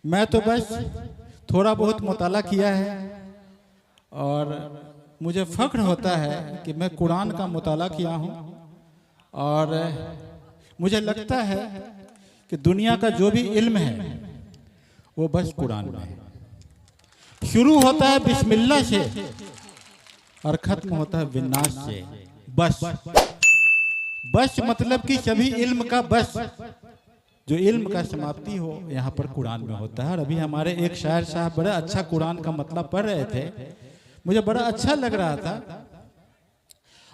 मैं तो बस थोड़ा बहुत मुताला किया है और मुझे फ़ख्र होता है कि मैं कुरान का मुताला किया हूँ और मुझे लगता है कि दुनिया का जो भी इल्म है वो बस कुरान में है। शुरू होता है बिस्मिल्लाह से और ख़त्म होता है विन्नास से। बस मतलब कि सभी इल्म का बस जो इल्म का समाप्ति हो यहाँ पर कुरान में होता है। और अभी हमारे एक शायर साहब बड़ा अच्छा कुरान का मतलब पढ़ रहे थे, मुझे बड़ा अच्छा लग रहा था।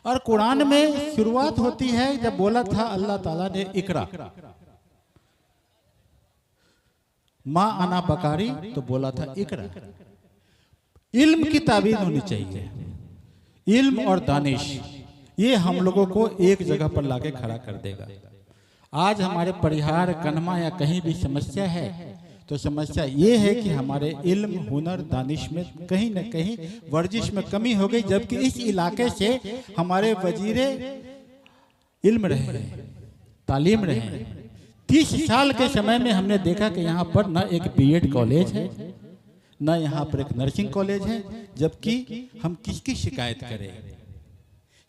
और कुरान में शुरुआत होती है जब बोला था अल्लाह ताला ने इकरा माँ आना बकारी, तो बोला था इकरा। इल्म की ताबीर होनी चाहिए। इल्म और दानिश ये हम लोगों को एक जगह पर लाके खड़ा कर देगा। आज हमारे परिहार कनमा या कहीं भी समस्या है तो समस्या ये है कि हमारे इल्म हुनर दानिश में कहीं न कहीं वर्जिश में कमी हो गई, जबकि इस इलाके से हमारे वजीरे इल्म रहे हैं, तालीम रहे हैं। 30 साल के समय में हमने देखा कि यहाँ पर न एक बीएड कॉलेज है न यहाँ पर एक नर्सिंग कॉलेज है, जबकि हम किसकी शिकायत करें?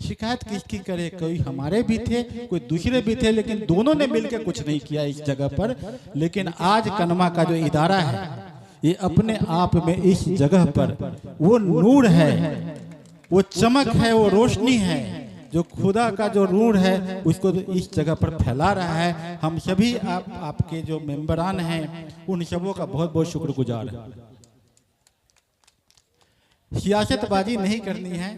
शिकायत किसकी करे? कोई हमारे भी थे, कोई दूसरे भी थे, लेकिन दोनों ने मिलकर कुछ नहीं किया इस जगह पर। लेकिन आज कनमा का जो इदारा है ये अपने आप में इस जगह पर वो नूर है, वो चमक है, वो रोशनी है, जो खुदा का जो नूर है उसको इस जगह पर फैला रहा है। हम सभी आपके जो मेंबरान हैं उन सबों का बहुत बहुत शुक्रगुजार है। सियासतबाजी नहीं करनी है,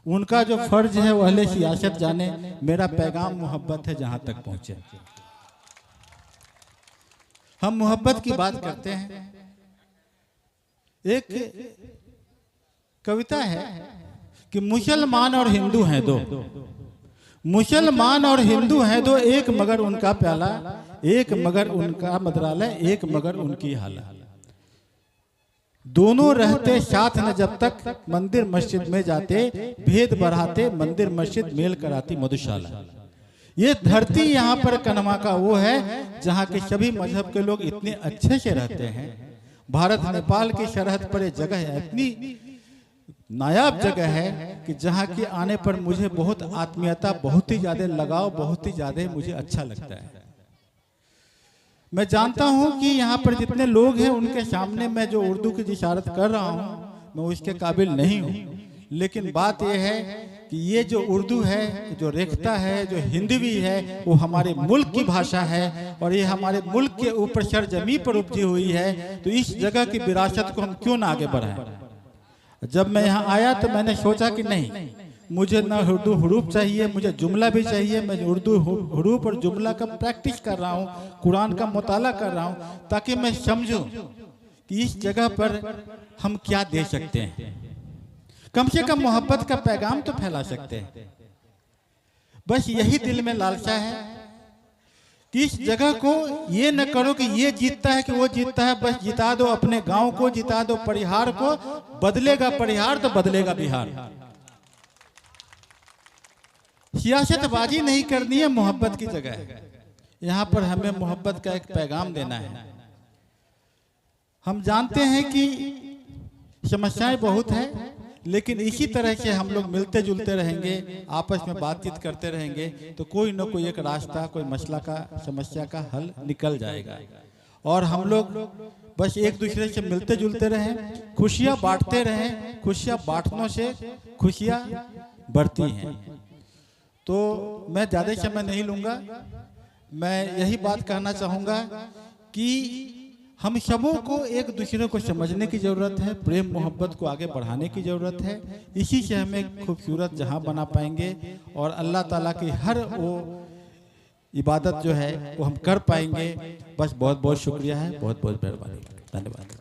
उनका जो फर्ज है वो अहले सियासत जाने। मेरा पैगाम मोहब्बत है जहां तक पहुंचे। हम मोहब्बत की बात करते हैं। एक कविता है कि मुसलमान और हिंदू हैं दो, मुसलमान और हिंदू हैं दो, एक मगर उनका प्याला, एक मगर उनका मदरालय, एक मगर उनकी हाला। दोनों रहते साथ न जब तक मंदिर मस्जिद में जाते, भेद बढ़ाते मंदिर मस्जिद मेल कराती मधुशाला। ये धरती यहाँ पर कनमा का वो है जहाँ के सभी मजहब के लोग इतने अच्छे से रहते हैं। भारत नेपाल की सरहद पर ये जगह है, इतनी नायाब जगह है कि जहाँ के आने पर मुझे बहुत आत्मीयता, बहुत ही ज्यादा लगाव, बहुत ही ज्यादा मुझे अच्छा लगता है। मैं जानता हूं कि यहाँ पर जितने लोग हैं उनके सामने मैं जो उर्दू की जिशारत कर रहा हूं मैं उसके काबिल नहीं हूं, लेकिन बात यह है कि ये जो उर्दू है, जो रेखता है, जो हिंदवी है, वो हमारे मुल्क की भाषा है और ये हमारे मुल्क के ऊपर सरजमी पर उपजी हुई है। तो इस जगह की विरासत को हम क्यों ना आगे बढ़ाएं। जब मैं यहाँ आया तो मैंने सोचा कि नहीं, मुझे ना उर्दू हुरूफ चाहिए, मुझे जुमला भी चाहिए। मैं उर्दू हुरूफ और जुमला का प्रैक्टिस कर रहा हूँ, कुरान का मुताला कर रहा हूँ, ताकि मैं समझूं कि इस जगह पर हम क्या दे सकते हैं। कम से कम मोहब्बत का पैगाम तो फैला सकते हैं। बस यही दिल में लालसा है कि इस जगह को ये न करो कि ये जीतता है कि वो जीतता है। बस जिता दो अपने गाँव को, जिता दो परिहार को, बदलेगा परिहार तो बदलेगा बिहार। सियासतबाजी नहीं करनी है, मोहब्बत की जगह है। यहाँ पर हमें मोहब्बत का एक पैगाम देना है। हम जानते हैं कि समस्याएं बहुत हैं, लेकिन इसी तरह से हम लोग मिलते जुलते रहेंगे, आपस में बातचीत करते रहेंगे तो कोई न कोई एक रास्ता, कोई मसला का, समस्या का हल निकल जाएगा। और हम लोग बस एक दूसरे से मिलते जुलते रहें, खुशियाँ बांटते रहें। खुशियाँ बांटने से खुशियाँ बढ़ती हैं। तो मैं ज़्यादा समय नहीं लूँगा, मैं यही बात कहना चाहूँगा कि हम सबों को एक दूसरे को समझने की ज़रूरत है, प्रेम मोहब्बत को आगे बढ़ाने की ज़रूरत है। इसी से हमें खूबसूरत जहां बना पाएंगे और अल्लाह ताला की हर वो इबादत जो है वो हम कर पाएंगे। बस बहुत बहुत शुक्रिया है, बहुत बहुत मेहरबानी, धन्यवाद।